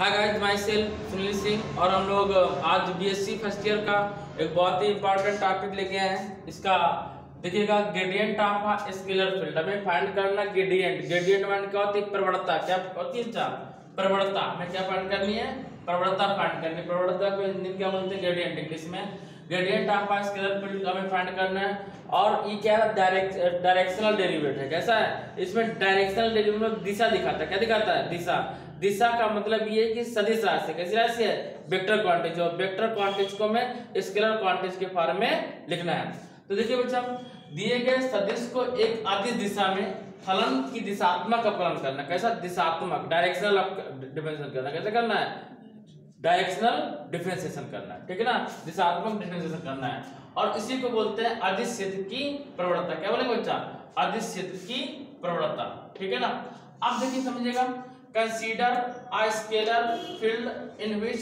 Hi guys, my self Sunil Singh और हम लोग आज बीएससी फर्स्ट ईयर का एक बहुत ही इंपॉर्टेंट टॉपिक लेके आए हैं। इसका देखिएगा, ग्रेडियंट ऑफ स्केलर फील्ड। हमें फाइंड करना ग्रेडियंट। ग्रेडियंट मान क्या होती है? प्रवणता। क्या होती है? प्रवणता। हमें क्या फाइंड करनी है? प्रवणता फाइंड करनी। प्रवणता को हिंदी में क्या बोलते हैं? ग्रेडियंट। इंग्लिश में ग्रेडियंट ऑफ स्केलर फील्ड हमें फाइंड करना है। और ये क्या है? डायरेक्शनल डेरिवेटिव है। कैसा है? इसमें डायरेक्शनल डेरिवेटिव दिशा दिखाता है। क्या दिखाता है? दिशा। दिशा का मतलब ये है कि सदिश राशि। कैसी राशि है? Vector quantity. और वेक्टर क्वांटिटी को हमें स्केलर क्वांटिटी के फॉर्म में लिखना है। तो देखिए बच्चा, दिए गए सदिश को एक अदिश दिशा में फलन की दिशात्मक अपकलन करना। कैसा? दिशात्मक, डायरेक्शनल डिफरेंशिएशन करना। कैसे करना है? डायरेक्शनल डिफरेंशिएशन करना है। ठीक है ना? दिशात्मक डिफरेंशिएशन करना है। और इसी को बोलते हैं अदिश क्षेत्र की प्रवणता। क्या बोलेंगे बच्चा? अदिश क्षेत्र की प्रवणता। ठीक है ना? अब देखिए, समझिएगा, consider a scalar field in which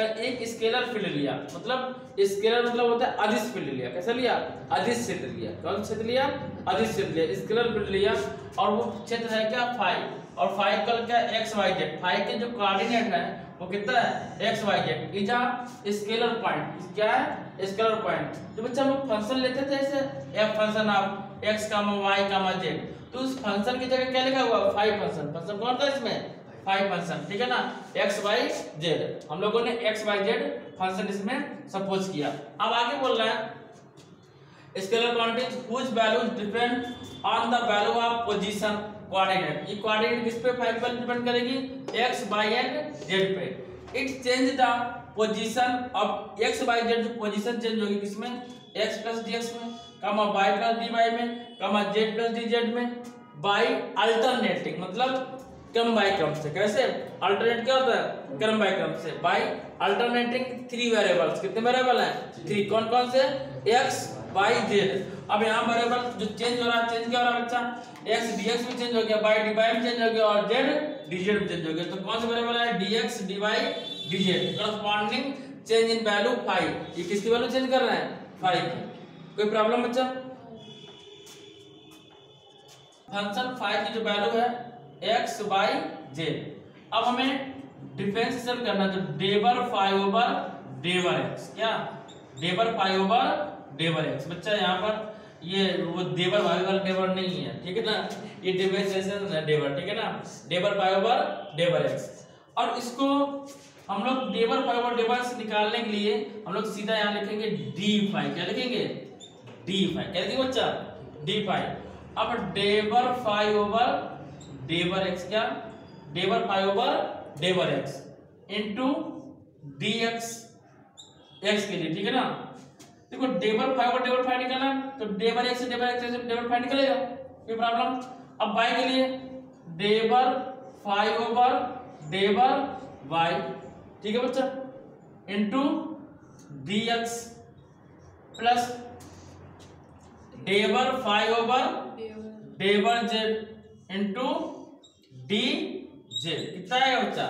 एक स्केलर फील्ड लिया। मतलब स्केलर मतलब होता है अदिश फील्ड लिया। कैसा लिया? अदिश क्षेत्र लिया। कौन क्षेत्र लिया? अदिश क्षेत्र लिया। स्केलर फील्ड लिया और वो क्षेत्र है क्या? फाई। और फाई कल क्या? X y Z. फाई के जो कोऑर्डिनेट है वो कितना है? X y z. Is a scalar point. क्या है? Scalar point. तो बच्चा हम लोग फंक्शन लेते थे ऐसे, f function of x comma y comma z. तो उस फंक्शन की जगह क्या लिखा हुआ? Five function. फंक्शन कौन था इसमें? Five function. ठीक है ना? X y z. हम लोगों ने एक्स वाई जेड फंक्शन इसमें सपोज किया। अब आगे बोल रहा है scalar quantity which values depend on the value of position coordinate. ये कोऑर्डिनेट किस पे? फाइव पर डिपेंड करेगी, एक्स वाई एंड जेड पे। It change the position of x y z. जो पोजीशन चेंज होगी किसमें? एक्स प्लस डी एक्स में, कमा वाई प्लस डी वाई में, कमा जेड प्लस डी जेड में, बाई अल्टरनेटिंग मतलब क्रम बाय क्रम से। कैसे? अल्टरनेट क्या होता है? क्रम बाय क्रम से। By alternating three variables. कितने वेरिएबल हैं? थ्री। कौन कौन से? X y z. अब यहाँ वेरिएबल जो चेंज हो रहा है, चेंज क्या हो रहा है बच्चा? एक्स डीएक्स में चेंज हो गया, बाई डी वाई में चेंज हो गया और जेड डीजेड में चेंज हो गया। तो कौन से वेरिएबल है? D x d y d z. Corresponding change in value five. ये किसकी वैल्यू चेंज कर रहे हैं? फाइव की। कोई प्रॉब्लम बच्चा? फंक्शन फाइव की जो वैल्यू है एक्स वाई जेड। अब हमें डिफरेंशिएशन करना है। तो डेबर फाइव ओवर डेबर एक्स। क्या? D bar five over डेबर x. बच्चा यहाँ पर ये वो डेबर फाइव ओवर डेबर नहीं है। ठीक है ना? ये डिफरेंशिएशन है डेबर। ठीक है ना? डेबर फाइव ओवर डेबर एक्स। और इसको हम लोग डेबर फाइव ओवर डेबर से निकालने के लिए हम लोग सीधा यहाँ लिखेंगे डी फाइव। क्या लिखेंगे? D five. क्या लिखेंगे बच्चा? D five. अब डेबर फाइव ओवर डेबर एक्स। क्या? D bar five over डेबर x into D X, X के लिए। ठीक है ना? देखो, डेबर फाइव ओवर डेबर फाइव निकालना है तो डेबर एक्स से डेबर एक्स से डेबर फाइव निकलेगा। कोई प्रॉब्लम? अब वाई के लिए डेबर फाइव ओवर डेबर वाई। ठीक है बच्चा? इंटू डी एक्स प्लस डेबर five over डेबर z into d z. कितना आएगा बच्चा?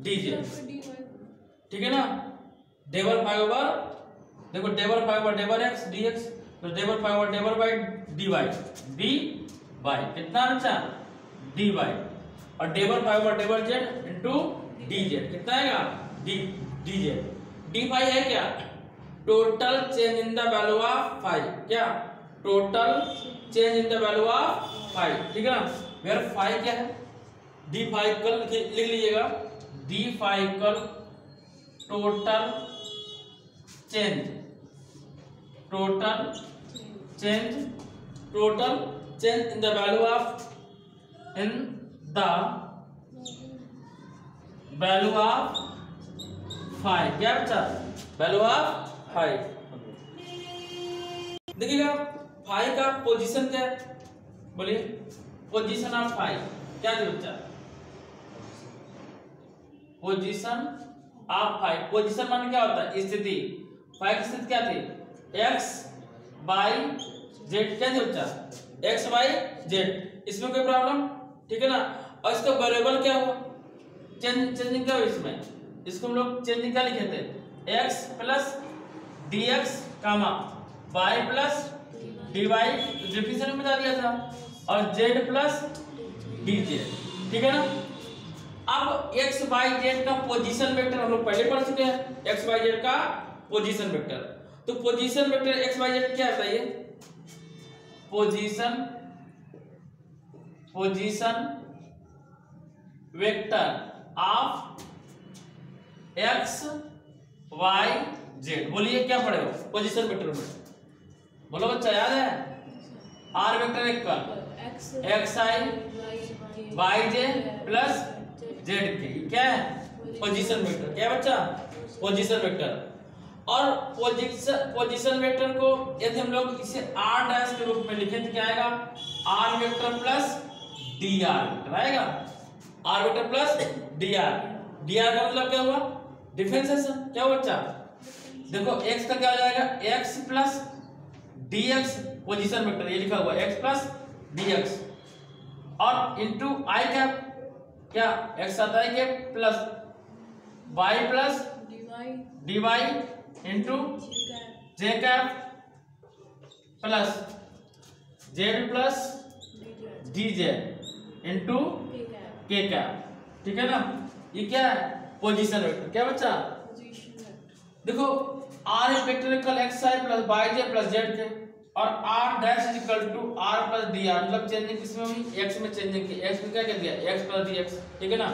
D z. ठीक है ना? डेबर फाइव ओवर, देखो डेबर five over डेबर x d x, तो डेबर फाइव ओवर डेबर y d y, d y कितना बच्चा? D y. और डेबर five over डेबर z into d z कितना आएगा? D D Z. D five है क्या? Total change in the value of five. क्या? Total change in the value of five. ठीक है ना? वेयर फाइव क्या है? डी फाइव कल लिख लीजिएगा। डी फाइव कल total change, total change, total change in the value of, in the value of five. क्या बच्चा? Value of five. देखिएगा, फाइव का पोजीशन क्या है? बोलिए, पोजीशन ऑफ फाइव क्या है बच्चा? Position of five. पोजीशन माने क्या होता है? स्थिति। फाइव की स्थिति क्या थी? X y z. क्या थी बच्चा? X y z. इसमें कोई प्रॉब्लम? ठीक है ना? और इसका वेरिएबल क्या हुआ? चेंजिंग क्या हुआ इसमें? इसको हम लोग चेंजिंग क्या लिखे थे? X plus d x comma y plus d y definition में बता दिया था, और जेड प्लस डी जेड। ठीक है ना? अब एक्स वाई जेड का पोजीशन वेक्टर हम लोग पहले पढ़ चुके हैं, एक्स वाई जेड का पोजीशन वेक्टर। तो position vector x y z क्या है ये? Position vector of x y z. बोलिए क्या पढ़े हो पोजीशन वेक्टर में? बोलो बच्चा, याद है? R vector equal x i y j plus z k, क्या है? Position vector. क्या है बच्चा? Position vector. और पोजीशन वेक्टर को यदि हम लोग इसे आर डैश के रूप में लिखें तो क्या आएगा? R vector plus d r vector आएगा। R vector plus d r. D r का मतलब क्या हुआ? डिफरेंशिएशन। क्या हुआ बच्चा? देखो एक्स का क्या हो जाएगा? X plus d x position vector, ये लिखा हुआ एक्स प्लस डी एक्स, और इंटू आई कैप, क्या एक्स आता है cap, plus y plus d y into j cap plus z plus d z into k cap. ठीक है ना? ये क्या है? Position vector. क्या बच्चा? देखो r vector equal x i plus y j plus z k, और r dash is equal to r plus d are, मतलब चेंजिंग किसमें हुई? एक्स में चेंजिंग की। एक्स में क्या कर दिया? X plus d x. ठीक है ना?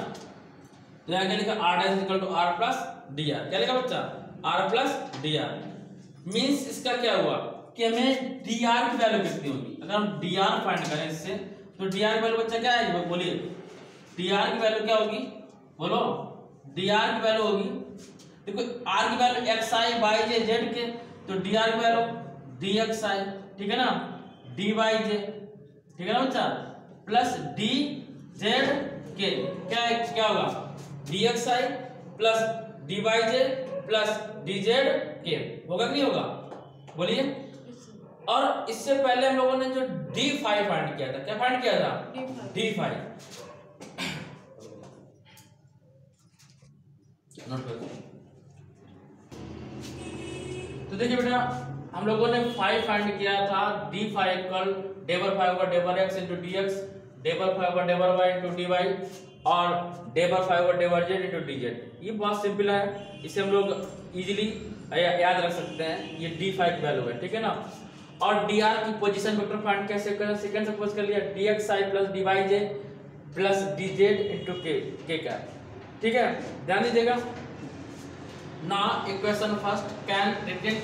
तो यहाँ क्या लिखा? R dash is equal to r plus d r. क्या लिखा बच्चा? R plus d r. Means इसका क्या हुआ कि हमें डी आर की वैल्यू कितनी होगी? अगर हम डी आर फाइंड करें इससे, तो डी आर की वैल्यू बच्चा क्या आएगी? बोलिए डी आर की वैल्यू क्या होगी? बोलो डी आर की वैल्यू होगी, देखो आर की value x i y J Z के, तो डी आर की वैल्यू डी एक्स आई, ठीक है ना, डी वाई जे, ठीक है ना बच्चा, प्लस डी जेड के। क्या होगा? D x i plus d Y j plus d z के। होगा कि नहीं होगा? बोलिए। और इससे पहले हम लोगों ने जो डी फाइव फाइंड किया था, क्या फाइंड किया था? D five. तो देखिए बेटा, हम लोगों ने फाइव फाइंड किया था। डी फाइव इक्वल डेबर five over डेबर x into D x, डेबर फाइव ओवर डेबर वाई इंटू डी वाई, और डेबर five over डेबर z into d z. ये बहुत सिंपल है, इसे हम लोग इजीली याद रख सकते हैं। ये डी फाइव की वैल्यू है, ठीक है ना। और डी आर की पोजीशन वेक्टर फाइंड कैसे करें? सेकंड सपोज कर लिया, D x i plus d Y j plus d z into के का, ठीक है, ध्यान दीजिएगा। Now equation first can written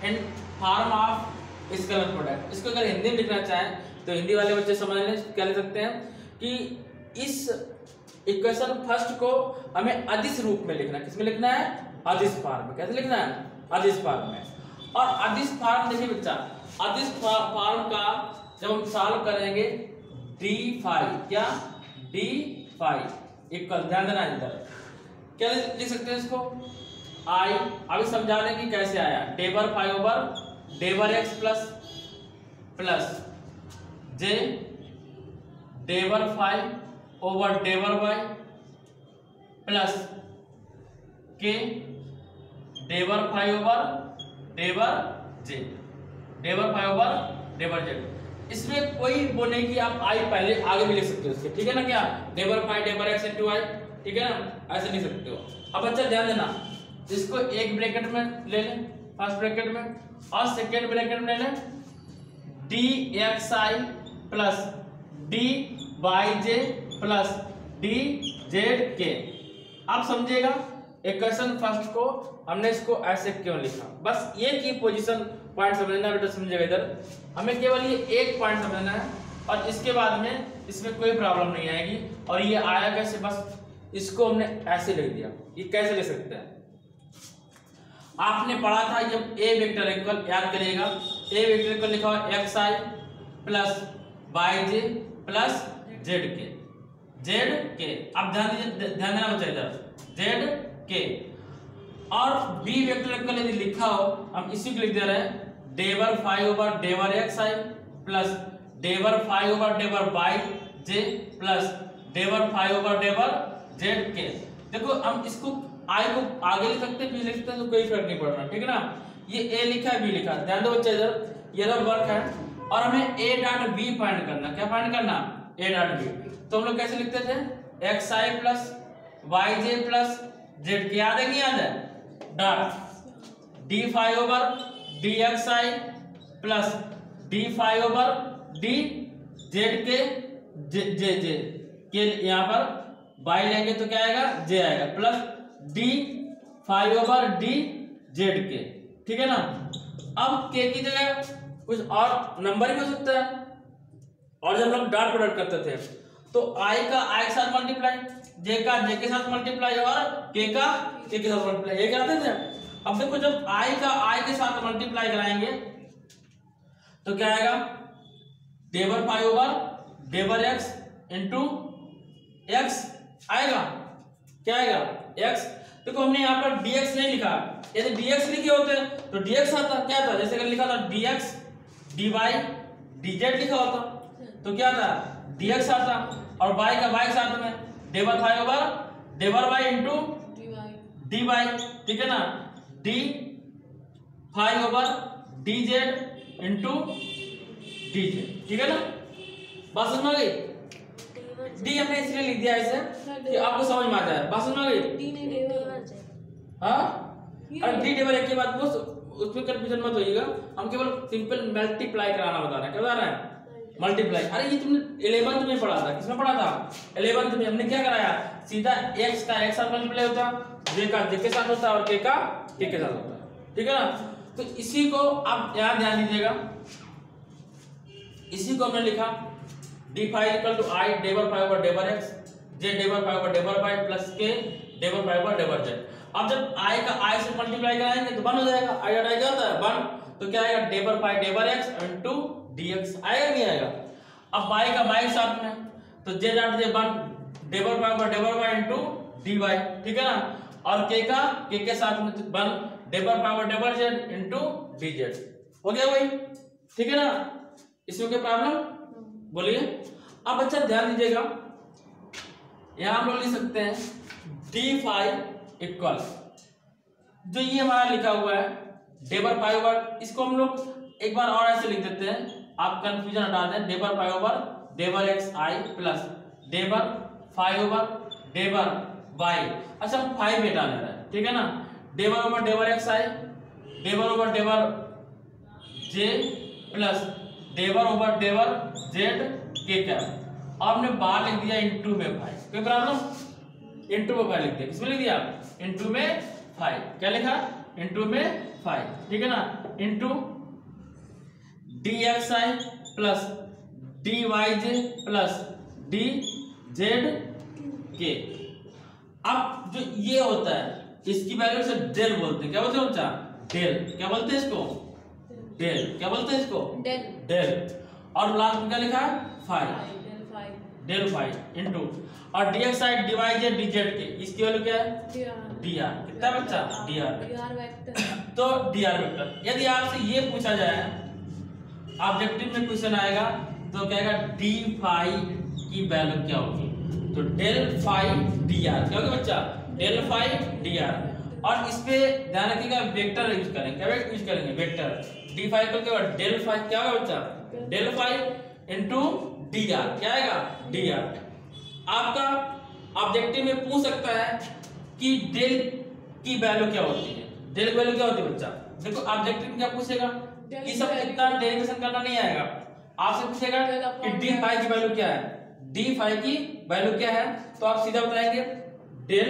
in form of scalar product. इसको अगर हिंदी में लिखना चाहें तो हिंदी वाले बच्चे समझ लें, क्या लिख सकते हैं कि इस इक्वेशन फर्स्ट को हमें अदिश रूप में लिखना है। किसमें लिखना है? अदिश फॉर्म में। कैसे लिखना है? अदिश फॉर्म में। और अदिश फॉर्म देखिए बच्चा, अदिश फॉर्म का जब हम सॉल्व करेंगे डी फाइव, क्या डी फाइव इक्वल, ध्यान देना इधर, क्या लिख सकते हैं इसको? आई, अभी समझा दें कि कैसे आया। डेबर five over डेबर x plus j डेबर फाइव ओवर डेबर वाई प्लस के डेबर फाइव ओवर डेबर जेड, डेबर फाइव ओवर डेबर जेड। इसमें कोई वो नहीं कि आप आई पहले आगे भी लिख सकते हो इसके, ठीक है ना। क्या डेबर फाइव डेबर एक्स इंटू आई, ठीक है ना, ऐसे लिख सकते हो। अब बच्चा ध्यान देना, इसको एक ब्रैकेट में ले लें, फर्स्ट ब्रैकेट में, और सेकेंड ब्रैकेट में ले लें D x i plus d Y j plus d z के। आप समझिएगा इक्वेशन फर्स्ट को हमने इसको ऐसे क्यों लिखा, बस ये की पोजीशन पॉइंट समझना बेटा, समझिएगा इधर हमें केवल ये एक पॉइंट समझना है, और इसके बाद में इसमें कोई प्रॉब्लम नहीं आएगी। और ये आया कैसे, बस इसको हमने ऐसे लिख दिया। ये कैसे लिख सकते हैं? आपने पढ़ा था जब ए वेक्टर इक्वल, याद करिएगा, ए वेक्टर इक्वल लिखा हुआ x i plus y j plus z के। अब ध्यान देना बच्चा इधर, जेड के। और बी वेक्टर इक्वल यदि लिखा हो, हम इसी को लिख दे रहे हैं डेबर five over डेबर x i plus डेबर फाइव ओवर डेबर वाई जे प्लस डेबर फाइव ओवर डेबर जेड के। देखो हम इसको आई को आगे लिख सकते हैं, पीछे लिख सकते हैं, तो कोई फर्क नहीं पड़ना, ठीक है ना। ये ए लिखा है, बी लिखा है, ध्यान दो बच्चे इधर, ये वर्क है, और हमें ए डॉट बी फाइंड करना। क्या फाइंड करना? A dot b. तो हम लोग कैसे लिखते थे? X i plus y j plus z k, याद है कि याद है, dot d five over d x i plus d five over d z k j जे के, यहाँ पर वाई लेंगे तो क्या आएगा, जे आएगा, plus d five over d z के, ठीक है ना। अब के की जगह कुछ और नंबर भी हो सकता है, और जब हम लोग डॉट प्रोडक्ट करते थे तो आई का आई के साथ मल्टीप्लाई, जे का जे के साथ मल्टीप्लाई और के का के साथ मल्टीप्लाई, ये करते थे। अब देखो जब आई का आई के साथ मल्टीप्लाई कराएंगे तो क्या आएगा, डेबर five over डेबर x into x आएगा, क्या आएगा, एक्स। देखो हमने यहाँ पर dx नहीं लिखा, यदि dx लिखे होते तो dx आता, क्या था, जैसे अगर लिखा था dx dy dz लिखा होता तो क्या था, dx आता, और y का y साथ में डेबर फाइव ओवर डेबर y इंटू dy, ठीक है ना, d five over dz into dz, ठीक है ना। बात समझ में आ गई, डी हमने इसलिए लिख दिया ऐसे कि आपको समझ में आ जाए, बात समझ में आ गई। हाँ, और डी डेबल एक के बाद वो उसमें कंफ्यूजन मत होइएगा, हम केवल सिंपल मल्टीप्लाई कराना बता रहे हैं, क्या बता रहे हैं, मल्टीप्लाई। अरे ये तुमने 11th में पढ़ा था, किसमें पढ़ा था, 11th में। हमने क्या कराया, सीधा x का x साथ मल्टीप्लाई होता, j का j के साथ होता और k का k के साथ होता, ठीक है ना। तो इसी को आप यहाँ ध्यान दीजिएगा, इसी को हमने लिखा d five equal to i डेबर फाइव ओवर डेबर एक्स, जे डेबर फाइव ओवर डेबर वाई प्लस के डेबर फाइव ओवर डेबर जेड। अब जब आई का आई से मल्टीप्लाई कराएंगे तो 1 हो जाएगा, आई डॉट आई क्या होता है 1, तो क्या आएगा, डेबर फाइव डेबर एक्स इनटू डीएक्स आएगा, नहीं आएगा। अब वाई का वाई साथ में तो j dot j 1 डेबर five over डेबर वाई इनटू डी वाई, ठीक है ना, और के का के साथ में 1 डेबर five over डेबर z into d z, हो गया वही, ठीक है ना। इसमें कोई प्रॉब्लम बोलिए। अब अच्छा ध्यान दीजिएगा, यहां हम लोग लिख सकते हैं डी फाइव इक्वल, जो ये हमारा लिखा हुआ है डेबर फाइव ओवर, इसको हम लोग एक बार और ऐसे लिख देते हैं, आप कंफ्यूजन हटा दें, डेबर five over डेबर x i plus डेबर फाइव ओवर डेबर वाई। अच्छा हम 5 बेटा ले रहे हैं, ठीक है ना, डेबर ओवर डेबर एक्स आई डेबर ओवर डेबर जे प्लस डेबर ओवर डेबर जेड के क्या, और हमने बाहर लिख दिया इनटू में 5, कोई प्रॉब्लम, इनटू में 5 लिख दिया, किसमें लिख दिया, इनटू में 5, क्या लिखा, इनटू में 5, ठीक है ना, into D x i plus d Y j plus d z के। अब जो ये होता है इसकी वैल्यू से डेल बोलते हैं, क्या बोलते हैं बच्चा, डेल, क्या बोलते हैं इसको, डेल, क्या बोलते हैं इसको, डेल, डेल, और लास्ट में क्या लिखा है 5, डेल 5 इनटू, और dx साइड डिवाइड जे dz के, इसकी वैल्यू क्या है, dr, कितना बच्चा, dr वेक्टर, तो dr वेक्टर। यदि आपसे ये पूछा जाए, ऑब्जेक्टिव में क्वेश्चन आएगा तो क्या आएगा, d5 की वैल्यू क्या होगी, तो डेल 5 dr, क्या होगा बच्चा, डेल 5 dr। और इस पे ध्यान रखिएगा वेक्टर यूज करेंगे, क्या यूज करेंगे, वेक्टर, d5 को क्या होगा, डेल 5 क्या होगा बच्चा, डेल 5 इनटू dr, क्या आएगा, dr। आपका ऑब्जेक्टिव में पूछ सकता है कि डेल की वैल्यू क्या होती है, डेल की वैल्यू क्या होती है बच्चा, देखो ऑब्जेक्टिव में क्या पूछेगा, ये सब इतना डेरिवेशन करना नहीं आएगा, आपसे पूछेगा कि d5 की वैल्यू क्या है, d5 की वैल्यू क्या है, तो आप सीधा बताएंगे del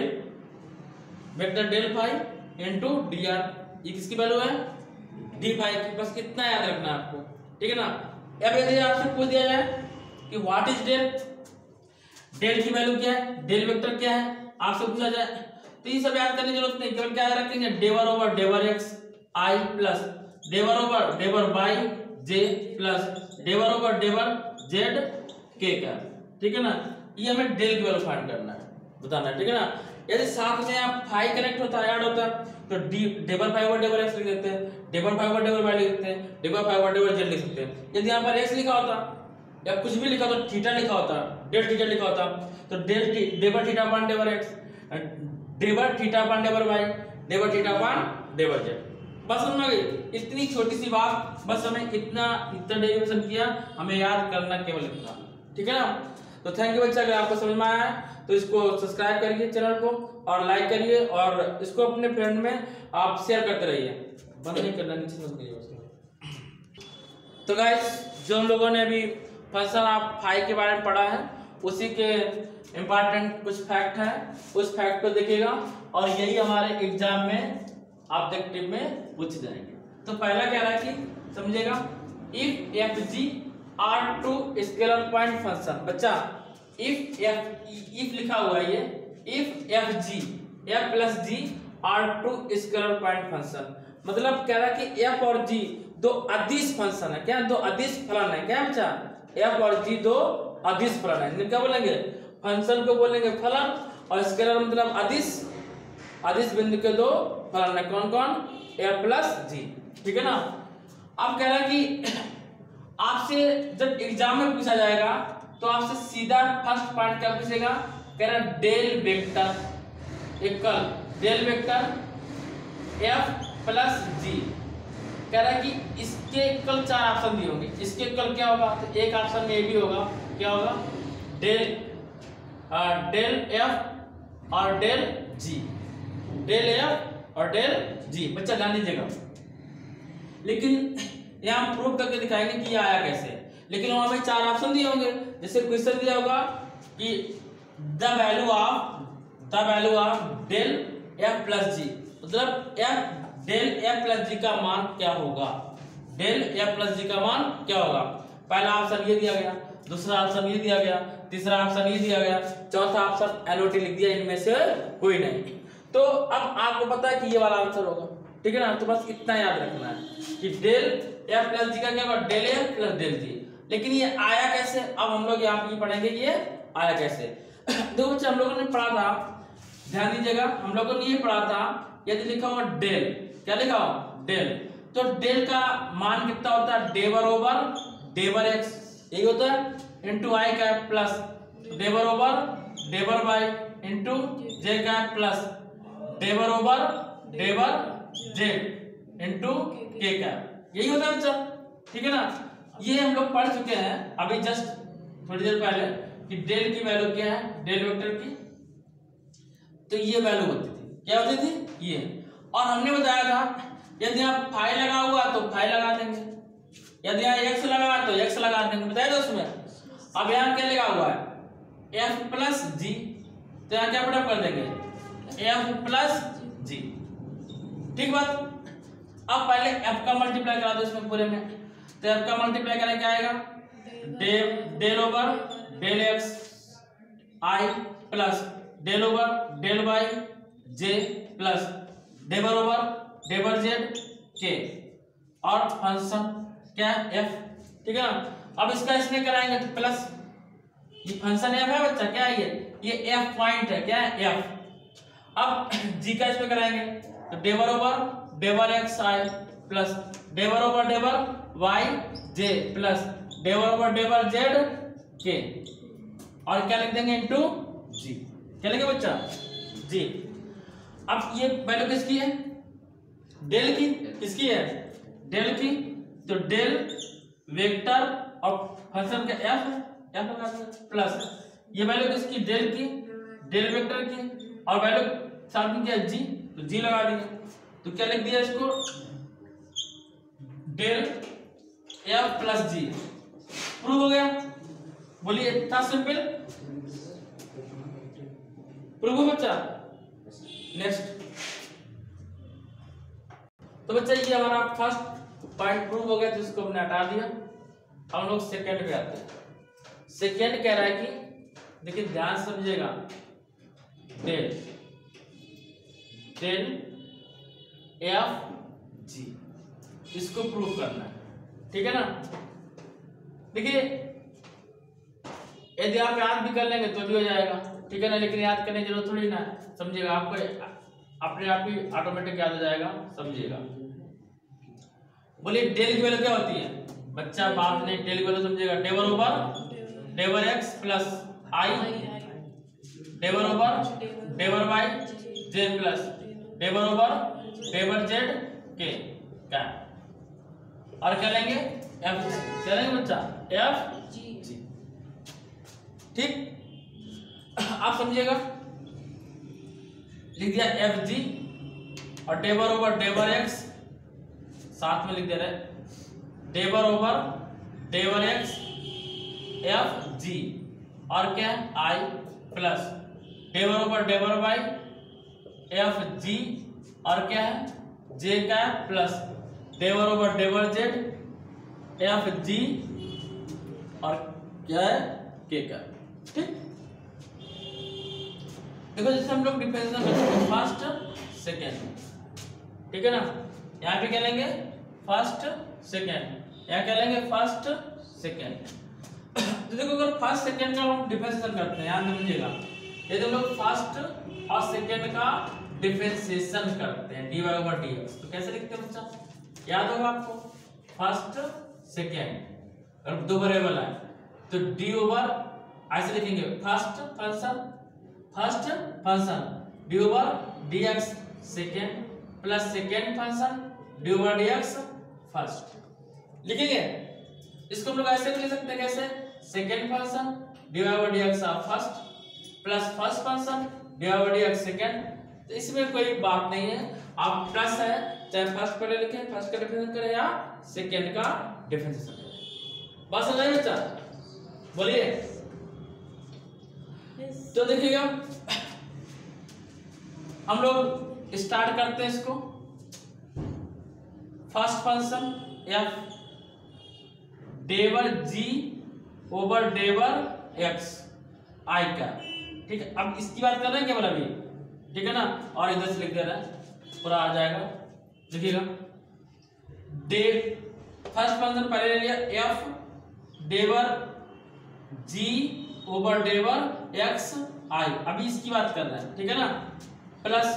vector del 5 into dr, ये किसकी वैल्यू है, d5 की, बस कितना याद रखना है आपको, ठीक है ना। अब यदि आपसे पूछ दिया जाए कि व्हाट इज डेल, डेल की वैल्यू क्या है, डेल वेक्टर क्या है, आपसे पूछा जाए तो ये सब याद करने की जरूरत नहीं, केवल क्या याद रखेंगे, डेबर ओवर डेबर एक्स आई प्लस डेबर ओवर डेबर वाई जे प्लस डेबर ओवर डेबर जेड के का, ठीक है ना। ये हमें डेल की वैल्यू फाइंड करना है, बताना है, ठीक है ना। यदि साथ में आप 5 कनेक्ट होता है, ऐड होता है, तो डेबर 5 ओवर डेबर एक्स लिख देते हैं, डेबर 5 ओवर डेबर वाई लिख देते हैं, डेबर 5 ओवर डेबर जेड लिख सकते हैं। यदि यहाँ पर एक्स लिखा होता या कुछ भी लिखा तो थीटा लिखा होता, डेल थीटा लिखा होता, तो डेबर थीटा अपॉन डेबर एक्स, डेबर थीटा अपॉन डेबर वाई, डेबर थीटा अपॉन डेबर जेड। बस समझ में गई, इतनी छोटी सी बात, बस हमें इतना डेरिवेशन किया, हमें याद करना केवल इतना, ठीक है ना। तो थैंक यू बच्चा, अगर आपको समझ में आया है तो इसको सब्सक्राइब करिए चैनल को और लाइक करिए और इसको अपने फ्रेंड में आप शेयर करते रहिए। बंद नहीं करना, नीचे बंद करिए उसको। तो गाइस जो हम लोगों ने अभी फंक्शन ऑफ फाई के बारे में पढ़ा है उसी के इम्पोर्टेंट कुछ फैक्ट है, उस फैक्ट को देखिएगा और यही हमारे एग्जाम में ऑब्जेक्टिव में पूछ जाएंगे। तो पहला कह रहा है कि समझिएगा, if f g are two scalar point function. बच्चा इफ लिखा हुआ है ये, if f g f plus g are two scalar point function, मतलब कह रहा है कि एफ और जी दो अदिश फंक्शन है। क्या? दो अदिश फलन है। क्या बच्चा? एफ और जी दो अदिश फलन है। क्या बोलेंगे? फंक्शन को बोलेंगे फलन और स्केलर मतलब अदिश, अदिश बिंदु के दो फलन है। कौन कौन? एफ प्लस जी। ठीक है ना। अब कह रहा है कि आपसे जब एग्जाम में पूछा जाएगा तो आपसे सीधा फर्स्ट पॉइंट क्या पूछेगा? कह रहा है डेल वेक्टर एकल डेल वेक्टर एफ प्लस जी। कह रहा है कि इसके कल 4 ऑप्शन दिए होंगे। इसके कल क्या होगा? तो एक ऑप्शन में ये भी होगा। क्या होगा? डेल एफ और डेल जी, डेल एफ और डेल जी। बच्चा ध्यान दीजिएगा, लेकिन यहाँ हम प्रूव करके दिखाएंगे कि ये आया कैसे। लेकिन वहां में 4 ऑप्शन दिए होंगे। जैसे क्वेश्चन दिया होगा कि the value of del f plus g, मतलब डेल एफ प्लस जी का मान क्या होगा? डेल एफ प्लस जी का मान क्या होगा? पहला ऑप्शन ये दिया गया, दूसरा ऑप्शन ये दिया गया, तीसरा ऑप्शन ये दिया गया, चौथा ऑप्शन एनओटी लिख दिया, इनमें से कोई नहीं। तो अब आपको पता है कि ये वाला आंसर होगा। ठीक है ना। तो बस इतना याद रखना है कि डेल एफ प्लस जी का क्या होगा? डेल एफ प्लस डेल जी। लेकिन ये आया कैसे? अब हम लोग यहाँ पे पढ़ेंगे ये आया कैसे। देखो बच्चे, हम लोगों ने पढ़ा था, ध्यान दीजिएगा, हम लोगों ने ये पढ़ा था, यदि लिखा हुआ डेल, क्या लिखा हुआ? डेल। तो डेल का मान कितना होता है? डेवर ओवर डेवर एक्स, यही होता है, इंटू आई कैप प्लस डेवर ओवर डेवर y into j cap plus डेवर ओवर डेवर जेड इंटू के कैप, यही होता है बच्चा। ठीक है ना। ये हम लोग पढ़ चुके हैं अभी जस्ट थोड़ी देर पहले कि डेल की वैल्यू क्या है, डेल वेक्टर की। तो ये वैल्यू होती थी, क्या होती थी? ये। और हमने बताया था यदि यहाँ फाई लगा हुआ तो फाई लगा देंगे, यदि यहाँ एक्स लगा तो एक्स लगा देंगे, बताया था उसमें। अब यहाँ क्या लगा हुआ है? एफ प्लस जी, तो यहाँ क्या पुटअप कर देंगे? एफ प्लस जी। ठीक बात। अब पहले एफ का मल्टीप्लाई करा दो इसमें पूरे में, तो एफ का मल्टीप्लाई करें क्या आएगा? Del over del x i plus del over del y j plus डेवर ओवर डेवर जेड के और फंक्शन क्या है? एफ। ठीक है ना। अब इसका इसमें कराएंगे तो प्लस, ये फंक्शन एफ है बच्चा, क्या है ये एफ पॉइंट है, क्या है? एफ। अब जी का इसमें कराएंगे तो डेवर ओवर डेवर एक्स आई प्लस डेवर ओवर डेवर वाई जे प्लस डेवर ओवर डेवर जेड के, और क्या लिख देंगे? इनटू जी। क्या लिखे बच्चा? जी। अब ये वैल्यू किसकी है? डेल की। किसकी है? डेल की। तो डेल वेक्टर और फंक्शन का एफ है, एफ लगा दिया प्लस ये वैल्यू किसकी? डेल की, डेल वेक्टर की, और वैल्यू साथ में क्या है? जी, तो जी लगा दिया। तो क्या लिख दिया इसको? डेल एफ प्लस जी। प्रूव हो गया। बोलिए, इतना सिंपल प्रूव हो बच्चा। नेक्स्ट। तो बच्चा ये हमारा फर्स्ट पॉइंट प्रूव हो गया, तो इसको हमने हटा दिया। हम लोग सेकेंड पे आते हैं। सेकेंड कह रहा है कि देखिए ध्यान समझिएगा, डेल डेल एफ जी, इसको प्रूव करना है। ठीक है ना। देखिए यदि आप याद भी कर लेंगे तो भी हो जाएगा। ठीक है ना। लेकिन याद करने की जरूरत थोड़ी ना, समझिएगा, आपको अपने आप ही ऑटोमेटिक याद हो जाएगा, समझिएगा। बोलिए डेल की वैल्यू क्या होती है बच्चा? बात नहीं, डेल की वैल्यू समझिएगा, डेवर ओवर डेवर एक्स प्लस आई डेवर ओवर डेवर वाई जे प्लस डेवर ओवर डेवर जेड के क्या, और क्या लेंगे? एफ। क्या लेंगे बच्चा? F G. ठीक। आप समझिएगा, लिख दिया एफ जी और डेबर ओवर डेबर एक्स साथ में लिख दे रहे, डेबर ओवर डेबर एक्स एफ जी और क्या है आई प्लस डेबर ओवर डेबर वाई एफ जी और क्या है जे का प्लस डेबर ओवर डेबर जेड एफ जी और क्या है के का। ठीक, देखो जैसे हम लोग डिफरेंशियल करेंगे फर्स्ट सेकेंड, ठीक है ना, यहाँ पे क्या लेंगे फर्स्ट सेकेंड, यहाँ क्या लेंगे फर्स्ट सेकेंड। तो देखो अगर फर्स्ट सेकेंड का हम डिफरेंशिएशन करते हैं, याद समझिएगा, यदि हम लोग फर्स्ट और सेकेंड का डिफरेंशिएशन करते हैं dy ओवर dx, तो कैसे लिखते हैं बच्चा, याद होगा आपको, फर्स्ट सेकेंड और दो वेरिएबल है तो d ओवर ऐसे लिखेंगे first function D over dx second plus second function D over dx first लिखेंगे। इसको हम लोग ऐसे भी लिख सकते हैं, कैसे, second function D over dx first plus first function D over dx second. तो इसमें कोई बात नहीं है, आप प्लस है चाहे फर्स्ट पहले लिखें, फर्स्ट का डिफरेंशिएशन करें या सेकेंड का डिफरेंशिएशन करें। बात समझ आए बच्चा, बोलिए। तो देखिएगा हम लोग स्टार्ट करते हैं इसको, फर्स्ट फंक्शन एफ डेबर जी ओवर डेबर एक्स आई का, ठीक है। अब इसकी बात कर रहे हैं केवल अभी, ठीक है ना, और इधर से लिख दे रहा है पूरा आ जाएगा। देखिएगा फर्स्ट फंक्शन पहले ले लिया एफ डेबर जी ओवर डेबर एक्स आई, अभी इसकी बात कर रहे हैं, ठीक है ना, प्लस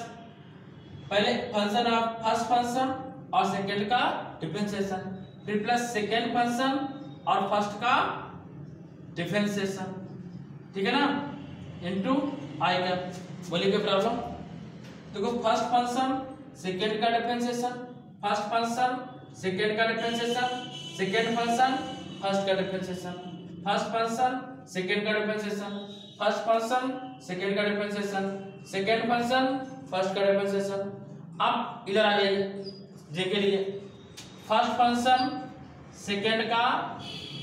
पहले फंक्शन ऑफ फर्स्ट फंक्शन और सेकेंड का डिफरेंशिएशन, फिर प्लस सेकेंड फंक्शन और फर्स्ट का डिफरेंशिएशन, ठीक है ना, इनटू आई का। बोलिए क्या प्रॉब्लम, देखो फर्स्ट फंक्शन सेकेंड का डिफरेंशिएशन, फर्स्ट फंक्शन सेकेंड का डिफरेंशिएशन, सेकेंड फंक्शन फर्स्ट का डिफरेंशिएशन, फर्स्ट फंक्शन सेकेंड का डिफरेंशिएशन, फर्स्ट फंक्शन सेकेंड का डिफरेंशिएशन, सेकेंड फंक्शन फर्स्ट का डिफरेंशिएशन। अब इधर आ जाइए जे के लिए, फर्स्ट फंक्शन सेकेंड का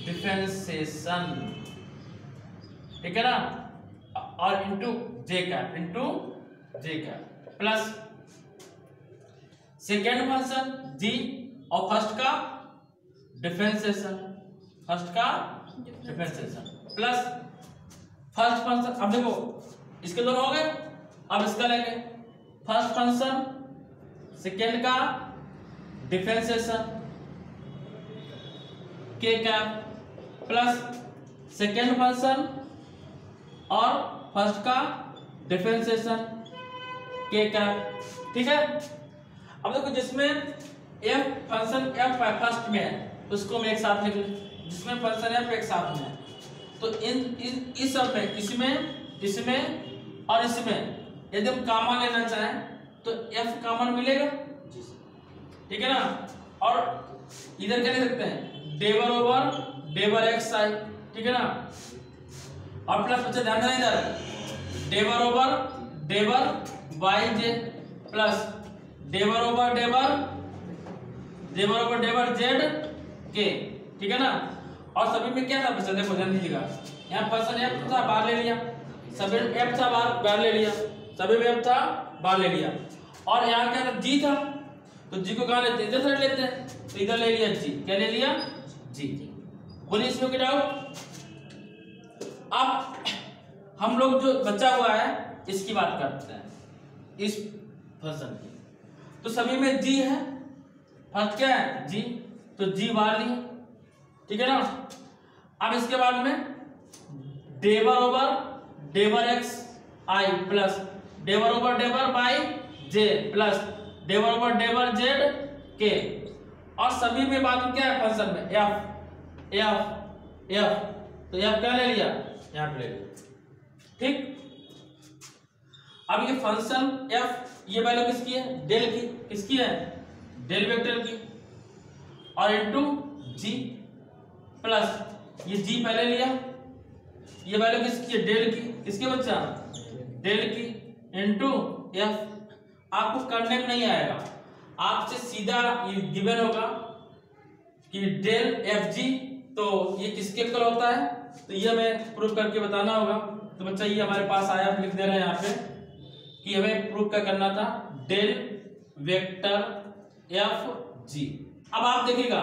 डिफरेंशिएशन, ठीक है ना, और इनटू जे का प्लस सेकेंड फंक्शन जी और फर्स्ट का डिफरेंशिएशन, प्लस फर्स्ट फंक्शन। अब देखो इसके दोनों हो गए, अब इसका लेंगे फर्स्ट फंक्शन सेकेंड का डिफरेंशिएशन के का प्लस सेकेंड फंक्शन और फर्स्ट का डिफरेंशिएशन के का, ठीक है। अब देखो जिसमें एफ फंक्शन एफ फर्स्ट में है उसको हम एक साथ लिख लें, जिसमें फंक्शन एफ एक साथ में है तो इस सब में इसमें और इसमें यदि हम कॉमन लेना चाहें तो एफ कॉमन मिलेगा, ठीक है ना, और इधर क्या ले सकते हैं डेबर ओवर डेबर एक्स आई, ठीक है ना, और प्लस बच्चे ध्यान देना इधर डेबर ओवर डेबर वाई जे प्लस डेबर ओवर डेबर जेड के, ठीक है ना। और सभी में क्या था बच्चा, देखो ध्यान दीजिएगा, यहाँ फंक्शन एफ था बाहर ले लिया, सभी एफ था बाहर ले लिया, सभी में एफ था बाहर ले लिया, और यहाँ क्या था जी था तो जी को कहाँ लेते हैं, इधर साइड लेते हैं, तो इधर ले लिया जी, क्या ले लिया जी। बोलिए इसमें क्या डाउट। अब हम लोग जो बचा हुआ है इसकी बात करते हैं, इस फंक्शन की, तो सभी में जी है, फर्स्ट क्या है जी, तो जी बाहर लिए, ठीक है ना। अब इसके बाद में डेबर ओवर डेबर एक्स आई प्लस डेबर ओवर डेबर वाई जे प्लस डेबर ओवर डेबर जेड के, और सभी में बाद में क्या है फंक्शन में एफ एफ एफ, तो एफ क्या ले लिया यहाँ पे ले लिया, ठीक। अब ये फंक्शन एफ ये वैल्यू किसकी है, डेल की, किसकी है डेल वेक्टर की, और इनटू जी प्लस ये जी पहले लिया, ये वैल्यू किसकी है डेल की, किसके बच्चा डेल की इंटू एफ। आपको करने में नहीं आएगा, आपसे सीधा ये गिवन होगा कि डेल एफ जी, तो ये किसके इक्वल होता है, तो ये हमें प्रूव करके बताना होगा। तो बच्चा ये हमारे पास आया, हम लिख दे रहे हैं यहाँ पे कि हमें प्रूव क्या करना था, डेल वेक्टर एफ जी। अब आप देखिएगा,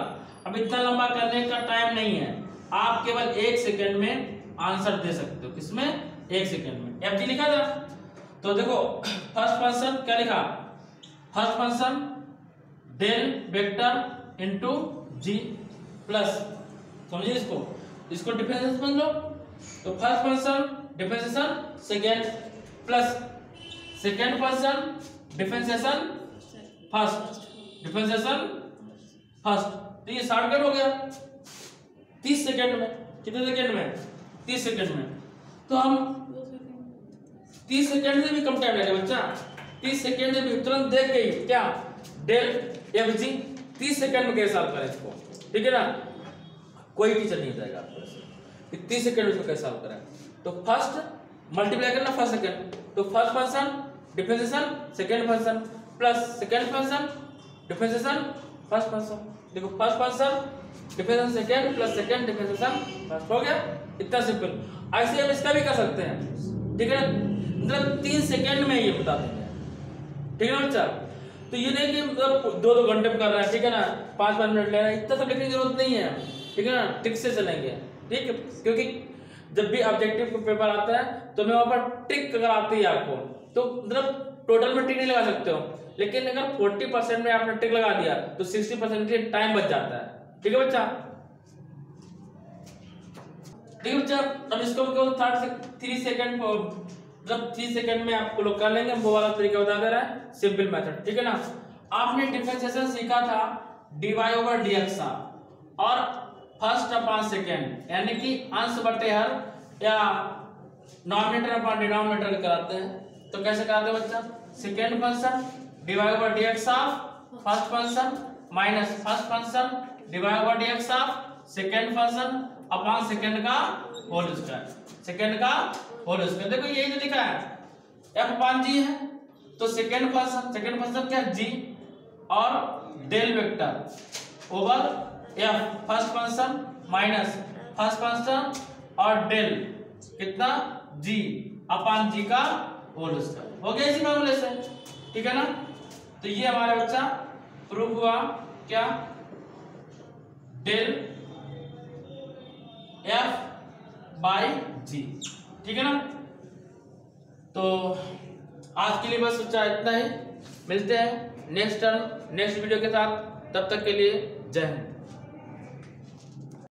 अब इतना लंबा करने का टाइम नहीं है, आप केवल 1 सेकेंड में आंसर दे सकते हो। किसमें? 1 सेकेंड में। एफ जी लिखा था, तो देखो फर्स्ट फंक्शन क्या लिखा, first function del vector into g plus, समझिए इसको डिफरेंशिएशन समझ लो। तो first function differentiation second plus second function differentiation first, differentiation first. तो ये शॉर्टकट हो गया 30 सेकेंड में। कितने सेकेंड में? 30 सेकेंड में। तो हम 30 सेकेंड से भी कम टाइम लगेगा बच्चा, 30 सेकेंड से भी तुरंत देख गई क्या, डेल एफ जी 30 सेकेंड में कैसे सॉल्व करें इसको, ठीक है ना। कोई टीचर नहीं बताएगा आपको ऐसे 30 सेकेंड में कैसे सॉल्व करें। तो फर्स्ट मल्टीप्लाई करना फर्स्ट सेकेंड, तो first function differentiation second function plus second function differentiation first function. देखो first function differentiation second plus second differentiation first, हो गया, इतना सिंपल। ऐसे हम इसका भी कर सकते हैं, ठीक है ना, मतलब 3 सेकेंड में ये बता देंगे, ठीक है ना बच्चा। तो ये नहीं कि मतलब 2-2 घंटे में कर रहा है, ठीक है ना, 5-5 मिनट ले रहा है, इतना सब लिखने की जरूरत नहीं है, ठीक है ना, ट्रिक से चलेंगे, ठीक है। क्योंकि जब भी ऑब्जेक्टिव पेपर आता है तो मैं वहां पर ट्रिक अगर आती है आपको, तो मतलब टोटल में ट्रिक नहीं लगा सकते हो, लेकिन अगर 40% में आपने ट्रिक लगा दिया तो 60% टाइम बच जाता है, ठीक है बच्चा। ठीक है बच्चा, अब इसको केवल 3 सेकंड, जब 3 सेकंड में आपको लोग कर लेंगे, वो वाला तरीका बता दे रहा है, सिंपल मेथड, ठीक है ना। आपने डिफरेंशिएशन सीखा था dy ओवर dx और फर्स्ट अपॉन सेकंड, यानी कि अंश बटे हर या नॉमिनेटर अपॉन डिनोमिनेटर कराते हैं। तो कैसे कराते हैं बच्चा, second function dy over dx of first function minus first function dy over dx of second function upon second का होल स्क्वायर, सेकंड का होल स्क्वायर। देखो यही तो लिखा है, f अपॉन g है, तो सेकंड फंक्शन क्या g और del vector over f first function minus first function और डेल कितना g अपॉन g का होल स्क्वायर, हो गया इसी मामले से, ठीक है ना। तो ये हमारा बच्चा प्रूफ हुआ क्या, डेल f बाई g, ठीक है ना। तो आज के लिए बस बच्चा इतना ही, मिलते हैं नेक्स्ट वीडियो के साथ, तब तक के लिए जय हिंद।